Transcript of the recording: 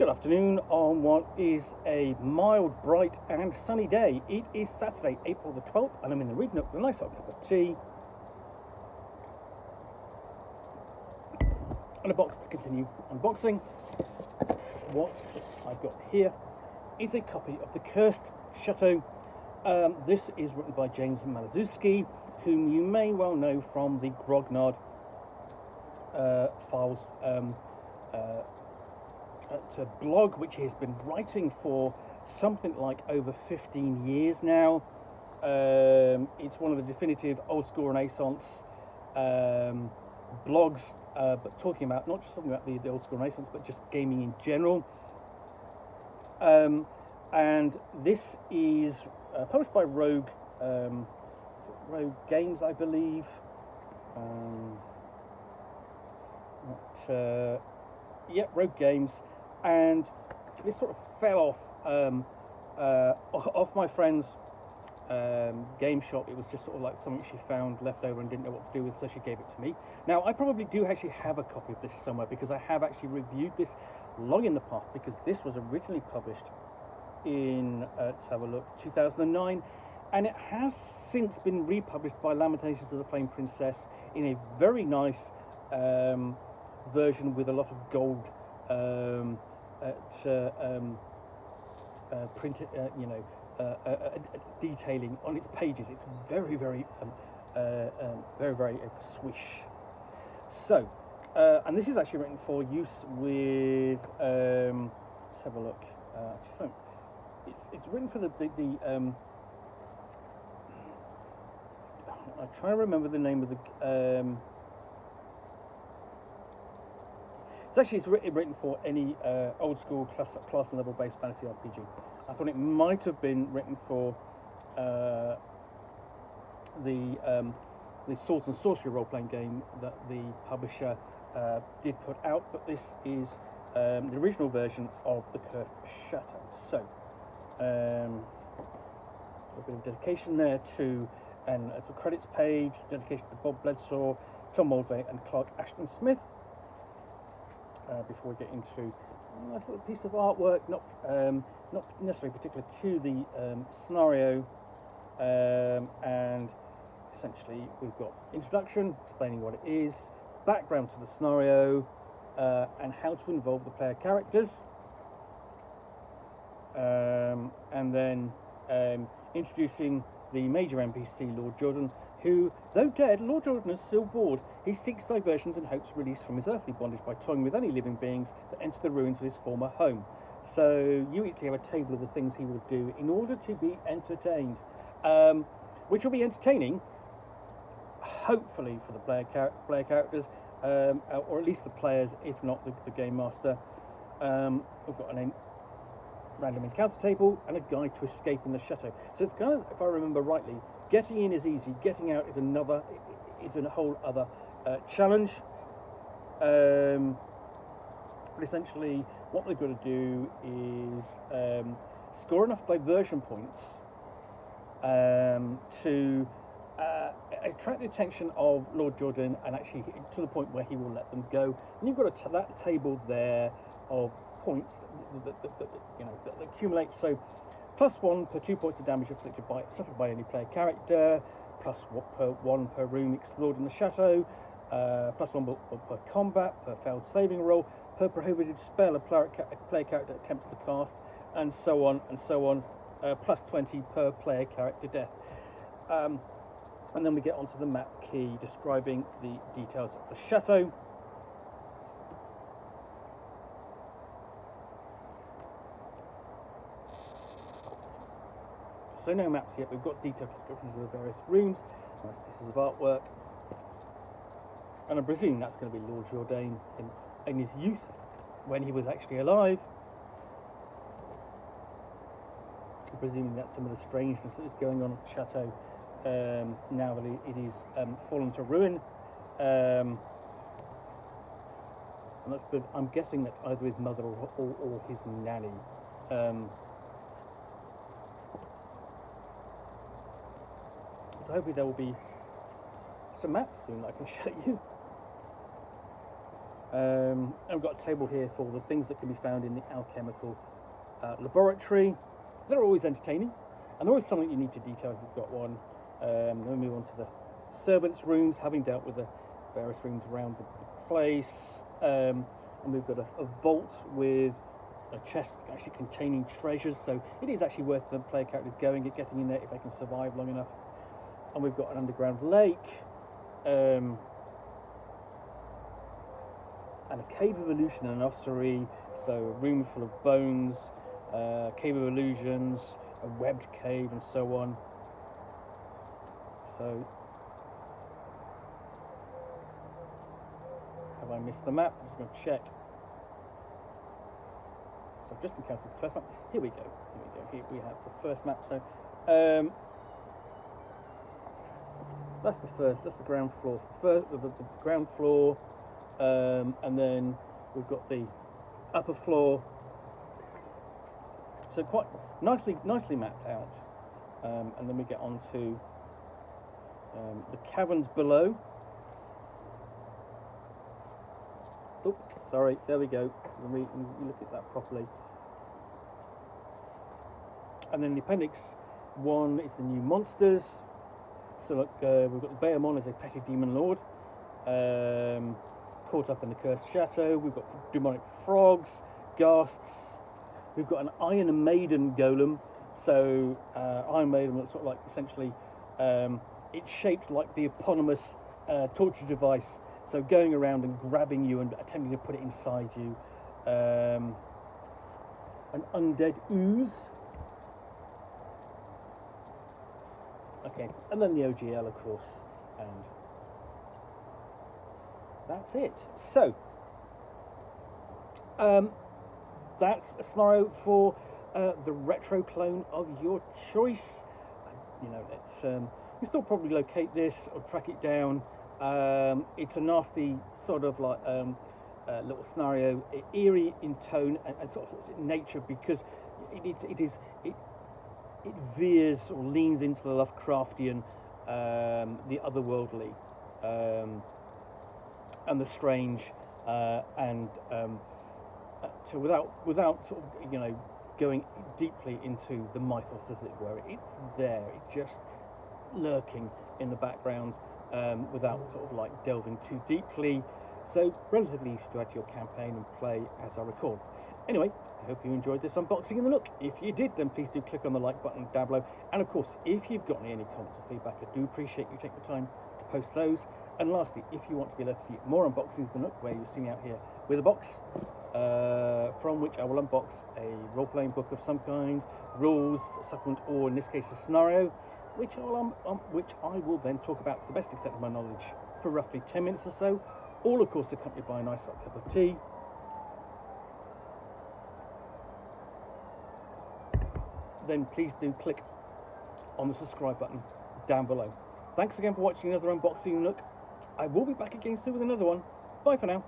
Good afternoon on what is a mild, bright and sunny day. It is Saturday, April the 12th, and I'm in the reading up with a nice hot cup of tea and a box to continue unboxing. What I've got here is a copy of the Cursed Chateau. This is written by James Maliszewski, whom you may well know from the Grognard files blog, which he has been writing for something like over 15 years now. It's one of the definitive old school Renaissance blogs, but talking about not just talking about the old school Renaissance, but just gaming in general. And this is published by Rogue Games, I believe. Rogue Games. And this sort of fell off my friend's game shop. It was just sort of like something she found left over and didn't know what to do with, so she gave it to me. Now, I probably do actually have a copy of this somewhere, because I have actually reviewed this long in the past, because this was originally published in, let's have a look, 2009, and it has since been republished by Lamentations of the Flame Princess in a very nice version with a lot of gold printed, detailing on its pages. It's very, very swish. So, and this is actually written for use with. Let's have a look. It's written for the I try to remember the name of the. It's written for any old school class and level based fantasy RPG. I thought it might have been written for the Swords and Sorcery role playing game that the publisher did put out, but this is the original version of the Cursed Chateau. So, a bit of dedication there to, and it's a credits page, dedication to Bob Bledsaw, Tom Moldvay, and Clark Ashton Smith. Before we get into a nice little piece of artwork, not necessarily particular to the scenario, and essentially we've got introduction, explaining what it is, background to the scenario, and how to involve the player characters, and then introducing the major NPC, Lord Jordan, who, though dead, Lord Jordan is still bored. He seeks diversions and hopes release from his earthly bondage by toying with any living beings that enter the ruins of his former home. So you each have a table of the things he will do in order to be entertained, which will be entertaining, hopefully, for the player characters, or at least the players, if not the game master. We've got a random encounter table and a guide to escaping the chateau. So it's kind of, if I remember rightly, getting in is easy, getting out is a whole other challenge. But essentially, what they've got to do is score enough diversion points to attract the attention of Lord Jordan, and actually to the point where he will let them go. And you've got that table there of points that accumulate. So, +1 per 2 points of damage suffered by any player character, +1 per room explored in the chateau, +1 per combat, per failed saving roll, per prohibited spell a player character attempts to cast, and so on and so on, +20 per player character death. And then we get onto the map key describing the details of the chateau. So no maps yet, we've got detailed descriptions of the various rooms, nice pieces of artwork, and I presume that's going to be Lord Jordan in his youth, when he was actually alive. I'm presuming that's some of the strangeness that is going on at the chateau now that it is fallen to ruin. And that's good. I'm guessing that's either his mother or his nanny. So hopefully there will be some maps soon that I can show you. And we've got a table here for the things that can be found in the alchemical laboratory. They're always entertaining, and there is something you need to detail if you've got one. Then we move on to the servants' rooms, having dealt with the various rooms around the place. And we've got a vault with a chest actually containing treasures, so it is actually worth the player characters getting in there if they can survive long enough. And we've got an underground lake, and a cave of illusion and an ossuary, so a room full of bones, cave of illusions, a webbed cave, and so on. So, have I missed the map? I'm just going to check. So I've just encountered the first map. Here we go. Here we have the first map. So, that's the ground floor. The ground floor, and then we've got the upper floor. So quite nicely mapped out. And then we get on to the caverns below. Oops, sorry, there we go. We look at that properly. And then the appendix 1 is the new monsters. So look, we've got the Behemoth as a petty demon lord, caught up in the Cursed Chateau. We've got demonic frogs, ghasts. We've got an Iron Maiden golem. So Iron Maiden looks sort of like essentially, it's shaped like the eponymous torture device. So going around and grabbing you and attempting to put it inside you. An undead ooze. Okay, and then the OGL, of course, and that's it. So, that's a scenario for the retro clone of your choice. You know, you can still probably locate this or track it down. It's a nasty sort of like little scenario, eerie in tone and sort of nature, because it veers or leans into the Lovecraftian, the otherworldly, and the strange, and so without sort of going deeply into the mythos, as it were. It's there, it's just lurking in the background, without sort of like delving too deeply. So relatively easy to add to your campaign and play as I record. Anyway, I hope you enjoyed this unboxing in the Nook. If you did, then please do click on the like button down below. And of course, if you've got any comments or feedback, I do appreciate you taking the time to post those. And lastly, if you want to be alerted to more unboxings of the Nook, where you're seeing out here with a box, from which I will unbox a role-playing book of some kind, rules, a supplement, or in this case a scenario, which I will then talk about to the best extent of my knowledge for roughly 10 minutes or so, all of course accompanied by a nice hot cup of tea. Then please do click on the subscribe button down below. Thanks again for watching another unboxing Nook. I will be back again soon with another one. Bye for now.